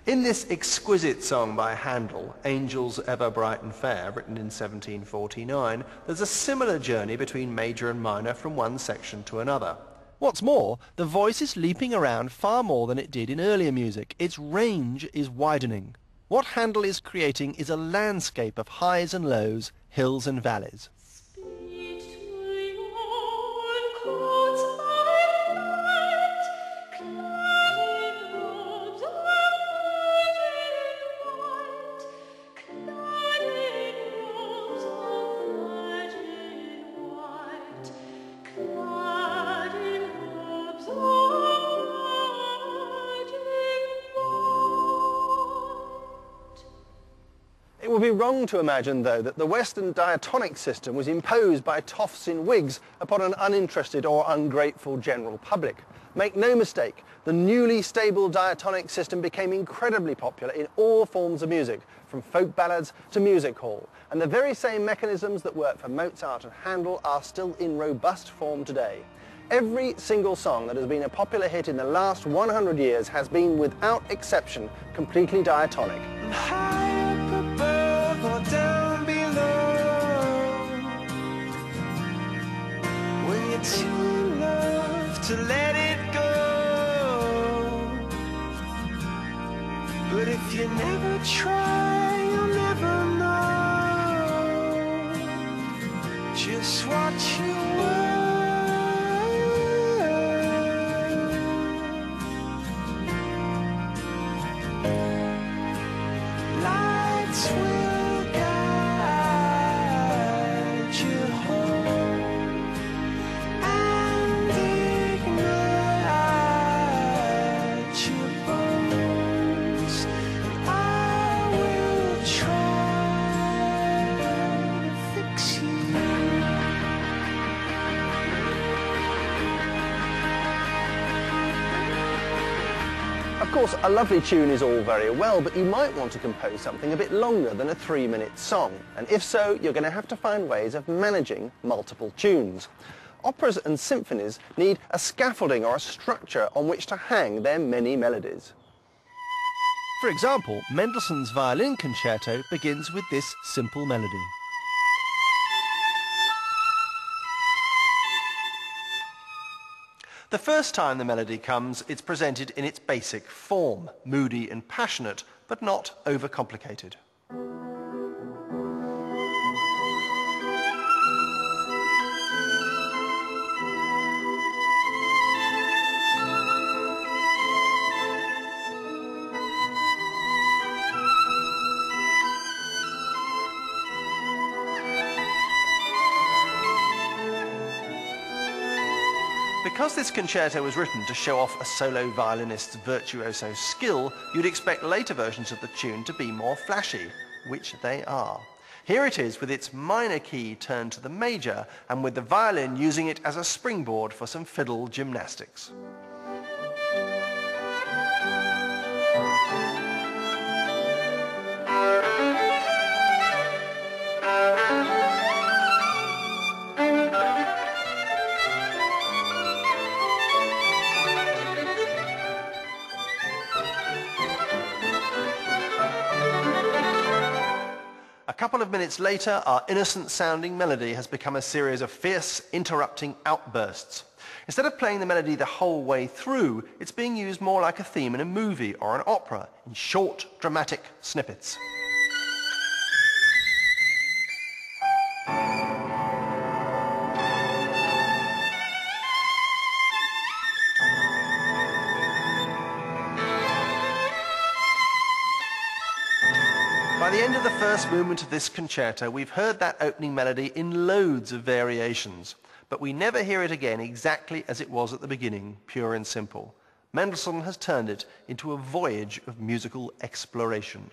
In this exquisite song by Handel, Angels Ever Bright and Fair, written in 1749, there's a similar journey between major and minor from one section to another. What's more, the voice is leaping around far more than it did in earlier music. Its range is widening. What Handel is creating is a landscape of highs and lows, hills and valleys. It would be wrong to imagine, though, that the Western diatonic system was imposed by toffs in wigs upon an uninterested or ungrateful general public. Make no mistake, the newly stable diatonic system became incredibly popular in all forms of music, from folk ballads to music hall, and the very same mechanisms that worked for Mozart and Handel are still in robust form today. Every single song that has been a popular hit in the last 100 years has been, without exception, completely diatonic. Down below, when you're too loved to let it go, but if you never try, you'll never know just what you were. Lights will Of course, a lovely tune is all very well, but you might want to compose something a bit longer than a 3-minute song. And if so, you're going to have to find ways of managing multiple tunes. Operas and symphonies need a scaffolding or a structure on which to hang their many melodies. For example, Mendelssohn's Violin Concerto begins with this simple melody. The first time the melody comes, it's presented in its basic form, moody and passionate, but not overcomplicated. Because this concerto was written to show off a solo violinist's virtuoso skill, you'd expect later versions of the tune to be more flashy, which they are. Here it is with its minor key turned to the major, and with the violin using it as a springboard for some fiddle gymnastics. A couple of minutes later, our innocent-sounding melody has become a series of fierce, interrupting outbursts. Instead of playing the melody the whole way through, it's being used more like a theme in a movie or an opera, in short, dramatic snippets. By the end of the first movement of this concerto, we've heard that opening melody in loads of variations, but we never hear it again exactly as it was at the beginning, pure and simple. Mendelssohn has turned it into a voyage of musical exploration.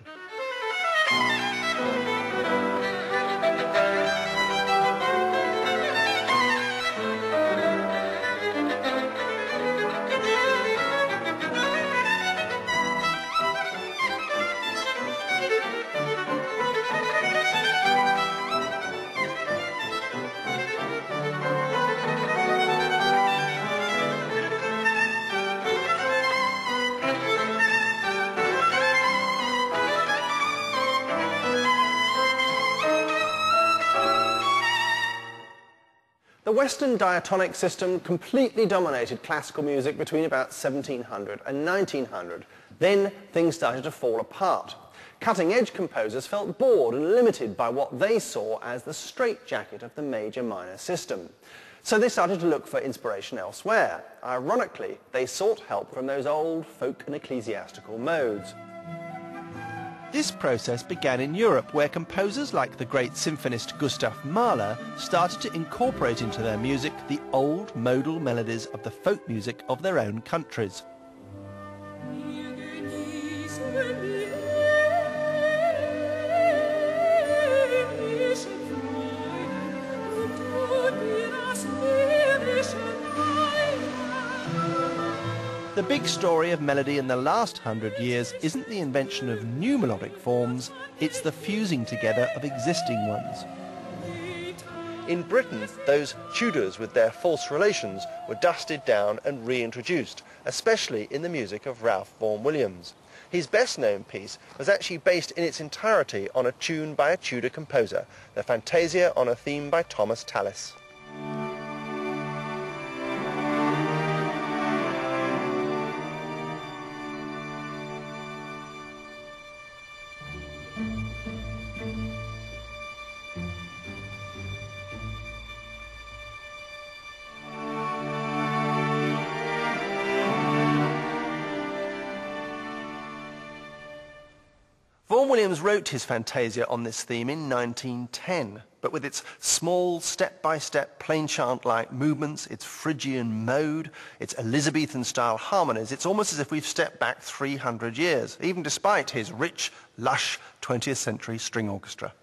Western diatonic system completely dominated classical music between about 1700 and 1900. Then things started to fall apart. Cutting-edge composers felt bored and limited by what they saw as the straitjacket of the major-minor system. So they started to look for inspiration elsewhere. Ironically, they sought help from those old folk and ecclesiastical modes. This process began in Europe, where composers like the great symphonist Gustav Mahler started to incorporate into their music the old modal melodies of the folk music of their own countries. The big story of melody in the last 100 years isn't the invention of new melodic forms, it's the fusing together of existing ones. In Britain, those Tudors with their false relations were dusted down and reintroduced, especially in the music of Ralph Vaughan-Williams. His best-known piece was actually based in its entirety on a tune by a Tudor composer, the Fantasia on a theme by Thomas Tallis. Vaughan-Williams wrote his Fantasia on this theme in 1910, but with its small, step-by-step, plain chant-like movements, its Phrygian mode, its Elizabethan-style harmonies, it's almost as if we've stepped back 300 years, even despite his rich, lush 20th century string orchestra.